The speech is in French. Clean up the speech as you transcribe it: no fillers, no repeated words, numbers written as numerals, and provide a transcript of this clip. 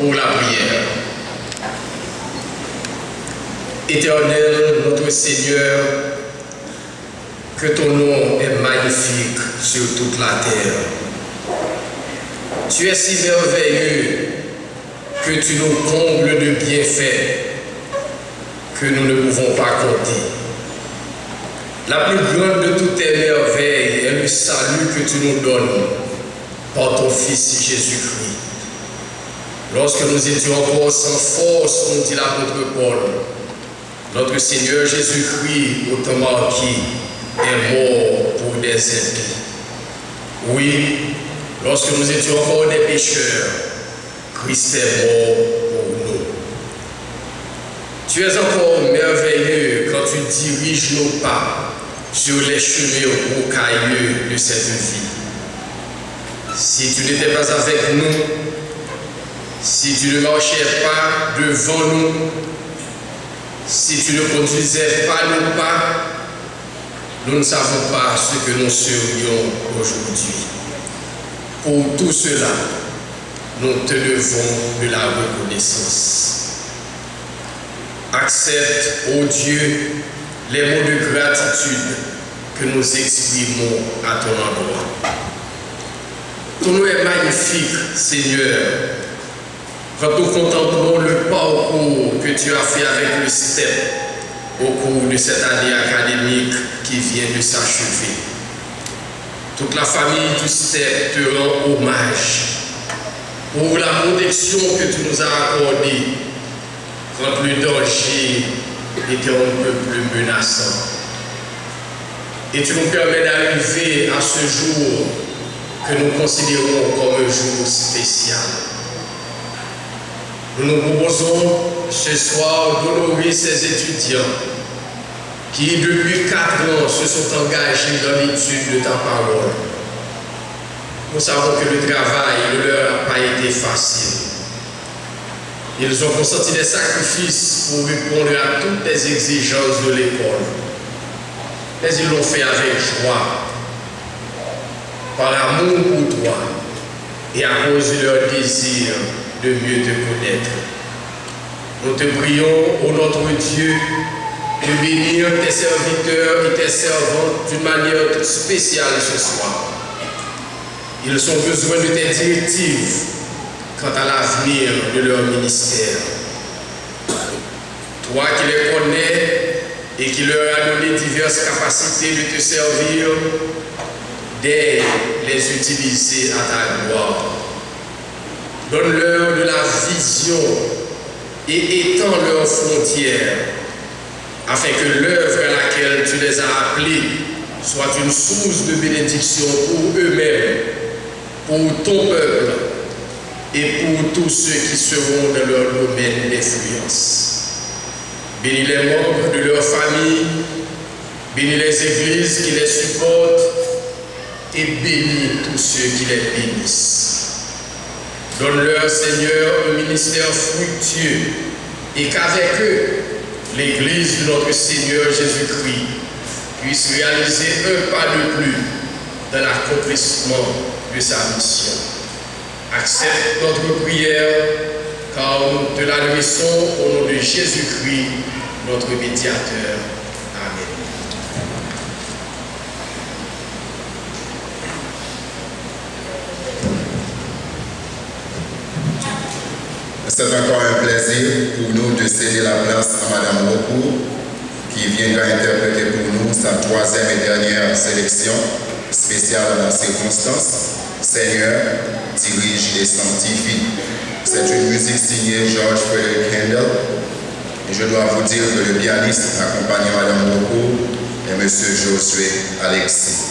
pour la prière. Éternel, notre Seigneur, que ton nom est magnifique sur toute la terre. Tu es si merveilleux que tu nous combles de bienfaits que nous ne pouvons pas compter. La plus grande de toutes tes merveilles est le salut que tu nous donnes par ton Fils Jésus-Christ. Lorsque nous étions encore sans force, comme dit l'apôtre Paul, notre Seigneur Jésus-Christ, autant marqué, est mort pour des impies. Oui, lorsque nous étions encore des pécheurs, Christ est mort pour nous. Tu es encore merveilleux quand tu diriges nos pas sur les chemins rocailleux de cette vie. Si tu n'étais pas avec nous, si tu ne marchais pas devant nous, si tu ne conduisais pas nos pas, nous ne savons pas ce que nous serions aujourd'hui. Pour tout cela, nous te devons de la reconnaissance. Accepte, ô Dieu, les mots de gratitude que nous exprimons à ton endroit. Ton nom est magnifique, Seigneur. Quand nous contemplons le parcours que tu as fait avec le STEP au cours de cette année académique qui vient de s'achever. Toute la famille du STEP te rend hommage pour la protection que tu nous as accordée quand le danger était un peu plus menaçant. Et tu nous permets d'arriver à ce jour que nous considérons comme un jour spécial. Nous nous proposons ce soir d'honorer ces étudiants qui, depuis 4 ans, se sont engagés dans l'étude de ta parole. Nous savons que le travail ne leur a pas été facile. Ils ont consenti des sacrifices pour répondre à toutes les exigences de l'école. Mais ils l'ont fait avec joie, par amour pour toi et à cause de leur désir de mieux te connaître. Nous te prions, ô notre Dieu, de bénir tes serviteurs et tes servantes d'une manière toute spéciale ce soir. Ils ont besoin de tes directives quant à l'avenir de leur ministère. Toi qui les connais et qui leur as donné diverses capacités de te servir, d'aide les utiliser à ta gloire. Donne-leur de la vision et étends leurs frontières, afin que l'œuvre à laquelle tu les as appelés soit une source de bénédiction pour eux-mêmes, pour ton peuple et pour tous ceux qui seront dans leur domaine d'influence. Bénis les membres de leur famille, bénis les églises qui les supportent et bénis tous ceux qui les bénissent. Donne-leur, Seigneur, un ministère fructueux et qu'avec eux, l'Église de notre Seigneur Jésus-Christ puisse réaliser un pas de plus dans l'accomplissement de sa mission. Accepte notre prière, car nous te l'adressons au nom de Jésus-Christ, notre médiateur. Amen. C'est encore un plaisir pour nous de céder la place à Madame Recour, qui viendra interpréter pour nous sa 3e et dernière sélection spéciale dans la circonstance. Seigneur, dirige et sanctifie. C'est une musique signée George Frederick Handel. Et je dois vous dire que le pianiste accompagnant Madame Recour est M. Josué Alexis.